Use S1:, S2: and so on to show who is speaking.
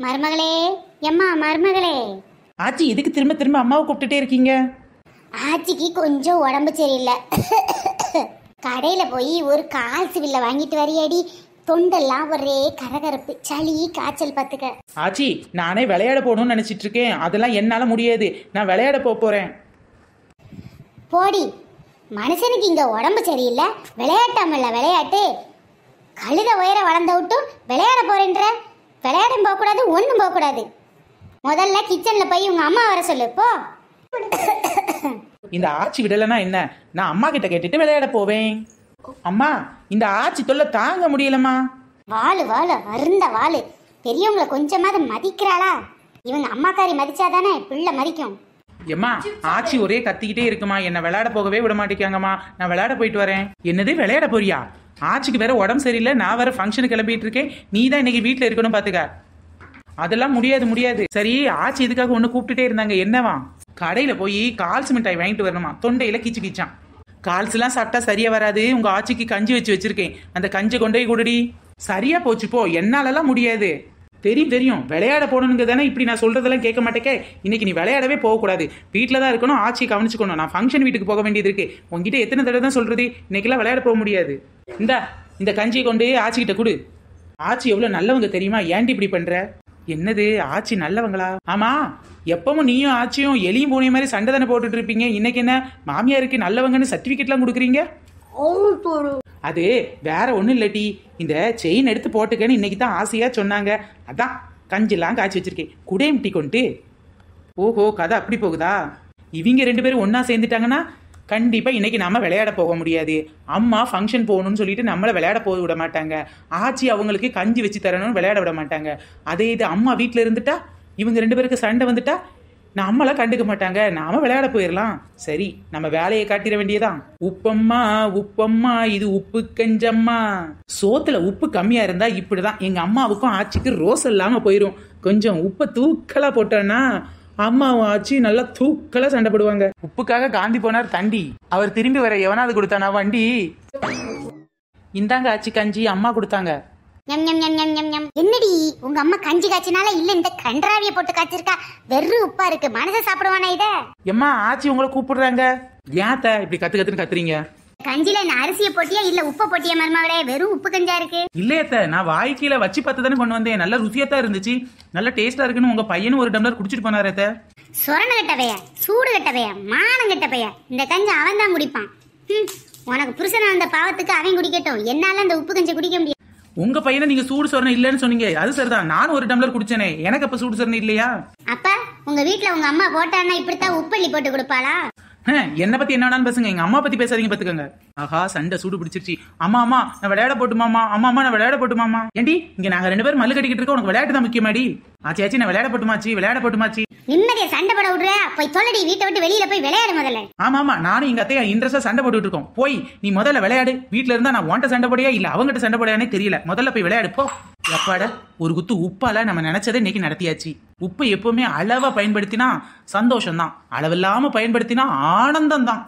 S1: மருமகளே, எம்மா மருமகளே.
S2: ஆச்சி எதுக்கு திரும்ப திரும்ப அம்மாவை கூப்பிட்டுட்டே இருக்கீங்க?
S1: ஆச்சிக்கு கொஞ்சம் உடம்பு சரியில்லை. கடையில போய் ஒரு கால் சிவில்ல வாங்கிட்டு வரையாடி. தொண்டெல்லாம் ஒரே கரகரப்பு, சளி காய்ச்சல் பார்த்துக்க.
S2: ஆச்சி நானே விளையாட போகணும்னு நினைச்சிட்டு இருக்கேன். அதெல்லாம் என்னால முடியாது. நான் விளையாட போறேன்.
S1: போடி, மனுஷனுக்கு இங்க உடம்பு சரியில்லை, விளையாட்டாமல்ல விளையாட்டு. கழுத உயர வளர்ந்த விட்டும் விளையாட போறேன்ற. விளையாடும் போகக்கூடாது, ஒன்றும் போகக்கூடாது. முதல்ல கிச்சன்ல போய் உங்க அம்மா வர சொல்லு போ.
S2: இந்த ஆச்சி விடலைன்னா என்ன? நான் அம்மா கிட்ட கேட்டுட்டு விளையாட போவேன். அம்மா, இந்த ஆச்சி தொல்லை தாங்க முடியலம்மா.
S1: வாழு வாழு, அருந்த வாழு. பெரியவங்களை கொஞ்சமாவது மதிக்கிறாளா? இவங்க அம்மாக்காரி மதிச்சாதானே பிள்ளை மதிக்கும்.
S2: எம்மா, ஆச்சி ஒரே கத்திக்கிட்டே இருக்குமா, என்ன விளையாட போகவே விட மாட்டேங்காங்கம்மா. நான் விளையாட போயிட்டு வரேன். என்னது விளையாட போறியா? ஆச்சிக்கு வேற உடம்பு சரியில்லை, நான் வேற ஃபங்க்ஷனுக்கு கிளம்பிட்டு இருக்கேன். நீ தான் இன்னைக்கு வீட்டில் இருக்கணும் பாத்துக்க. அதெல்லாம் முடியாது. சரி, ஆச்சி இதுக்காக ஒன்று கூப்பிட்டுட்டே இருந்தாங்க. என்னவா? கடையில போய் கால்ஸ் மிட்டாய் வாங்கிட்டு வரணுமா. தொண்டையில கிச்சு கிச்சான். கால்ஸ் எல்லாம் சாப்பிட்டா சரியா வராது. உங்க ஆச்சிக்கு கஞ்சி வச்சிருக்கேன். அந்த கஞ்சி கொண்டு போய் கொடுடி. சரியா போச்சு போ. என்னாலலாம் முடியாது. தெரியும். விளையாட போகணுங்க தானே இப்படி நான் சொல்றதெல்லாம் கேட்க மாட்டேக்கே. இன்னைக்கு நீ விளையாடவே போகக்கூடாது. வீட்டில் தான் இருக்கணும். ஆட்சியை கவனிச்சுக்கணும். நான் ஃபங்க்ஷன் வீட்டுக்கு போக வேண்டியது இருக்கு. உங்ககிட்ட எத்தனை தடவை தான் சொல்றது? இன்னைக்கெல்லாம் விளையாட போக முடியாது. இந்த கஞ்சியை கொண்டு ஆச்சிக்கிட்ட கொடு. ஆச்சி எவ்வளவு நல்லவங்க தெரியுமா? ஏன்டி இப்படி பண்ற? என்னது, ஆச்சி நல்லவங்களா? ஆமா, எப்பவும் நீயும் ஆச்சியும் எலியும் பூனை மாதிரி சண்டை தானே போட்டுட்டு இருப்பீங்க. இன்னைக்கு என்ன மாமியாருக்கு நல்லவங்கன்னு சர்டிபிகேட்லாம் கொடுக்குறீங்க? அது வேற ஒண்ணும் இல்லட்டி, இந்த செயின் எடுத்து போட்டுக்கன்னு இன்னைக்கு தான் ஆசையா சொன்னாங்க. அதான் கஞ்செல்லாம் காய்ச்சி வச்சிருக்கேன். குடையும் டீ கொண்டு. ஓஹோ, கதை அப்படி போகுதா? இவங்க 2 பேரும் ஒன்னா சேர்ந்துட்டாங்கன்னா கண்டிப்பா இன்னைக்கு நாம விளையாட போக முடியாது. அம்மா ஃபங்க்ஷன் போகணும்னு சொல்லிட்டு நம்மளை விளையாட போக விட மாட்டாங்க. ஆச்சி அவங்களுக்கு கஞ்சி வச்சு தரணும்னு விளையாட விட மாட்டாங்க. அதே இது அம்மா வீட்டில் இருந்துட்டா, இவங்க 2 பேருக்கு சண்டை வந்துட்டா நம்மளாம் கண்டுக்க மாட்டாங்க. நாம விளையாட போயிடலாம். சரி, நம்ம வேலையை காட்டிட வேண்டியதான். உப்பம்மா இது உப்பு கஞ்சம்மா. சோத்துல உப்பு கம்மியா இருந்தா இப்படிதான். எங்க அம்மாவுக்கும் ஆச்சிக்கு ரோஸ் இல்லாம போயிரும். கொஞ்சம் உப்பை தூக்கலா போட்டோன்னா அம்மாவும் ஆச்சி நல்லா தூக்கலா சண்டை போடுவாங்க. உப்புக்காக காந்தி போனார் தண்டி. அவர் திரும்பி வர எவனாவது கொடுத்தானா வண்டி? இந்தாங்க ஆச்சி கஞ்சி, அம்மா கொடுத்தாங்க.
S1: என்னடி உங்க அம்மா கஞ்சி காய்ச்சினால இல்ல இந்த கன்றாவிய போட்டு காய்ச்சிருக்கா? வெறும் உப்பா இருக்கு. மனச சாப்பிடுவானா இத?
S2: எம்மா, ஆச்சி உங்களை கூப்பிடுறாங்க. ஏத்த இப்படி கத்துன்னு கத்துறீங்க?
S1: கஞ்சில என்ன அரிசியை போட்டியா இல்ல உப்ப போட்டியா மருமகளே? வெறும் உப்பு கஞ்சா இருக்கு.
S2: இல்லையத்த, நான் வாய்க்கீழ வச்சு பார்த்து தானே கொண்டு வந்தேன். நல்ல ருசியாத்தான் இருந்துச்சு. நல்ல டேஸ்டா இருக்குன்னு உங்க பையனும் ஒரு டம்ளர் குடிச்சிட்டு போனாரத்த.
S1: சொரண கட்டவையா, சூடு கட்டவையா, மானம் கட்டவையா. இந்த கஞ்சி அவன் தான் குடிப்பான். உனக்கு புருஷன் அந்த பாவத்துக்கு அவன் குடிக்கட்டும். என்னால அந்த உப்பு கஞ்சி குடிக்க முடியாது.
S2: உங்க பையனை நீங்க சூடு சொரணை இல்லன்னு சொன்னீங்க. அது சரிதான். நானும் ஒரு டம்ளர் குடிச்சேனே. எனக்கு அப்ப சூடு சொரணை இல்லையா?
S1: அப்ப உங்க வீட்டுல உங்க அம்மா போட்டான்னா இப்படித்தான் உப்பள்ளி போட்டு கொடுப்பாளா?
S2: என்ன பத்தி என்ன பேசுங்க. எங்க அம்மா பத்தி பேசாதீங்க பாத்துக்கோங்க. ஆஹா, சண்டை சூடு பிடிச்சிருச்சு. அம்மா நான் விளையாட போட்டுமாமா. அம்மா நான் விளையாட போட்டுமாமா. ஏண்டி இங்க நாங்க 2 பேரும் மல்லு கட்டிக்கிட்டு இருக்கோம். உனக்கு விளையாட்டு தான் முக்கியமாடி? ஆச்சி நான் விளையாட போட்டுமாச்சு.
S1: நிம்மதியா சண்டை போட விடுற? போய் சொல்லடி, வீட்டை விட்டு வெளியில போய் விளையாடு முதல்ல.
S2: ஆமா, நானும் எங்க அத்தையா இன்ட்ரெஸ்டா சண்டை போட்டுட்டு இருக்கோம். போய் நீ முதல்ல விளையாடு. வீட்டுல இருந்தா நான் உன்ட்ட சண்டை போடையா இல்ல அவங்ககிட்ட சண்டை போடையானே தெரியல. முதல்ல போய் விளையாடு போ. எப்பாட ஒரு குத்து உப்பால நம்ம நினைச்சதை இன்னைக்கு நடத்தியாச்சு. உப்பு எப்பவுமே அளவா பயன்படுத்தினா சந்தோஷம் தான். அளவில்லாம பயன்படுத்தினா ஆனந்தம் தான்.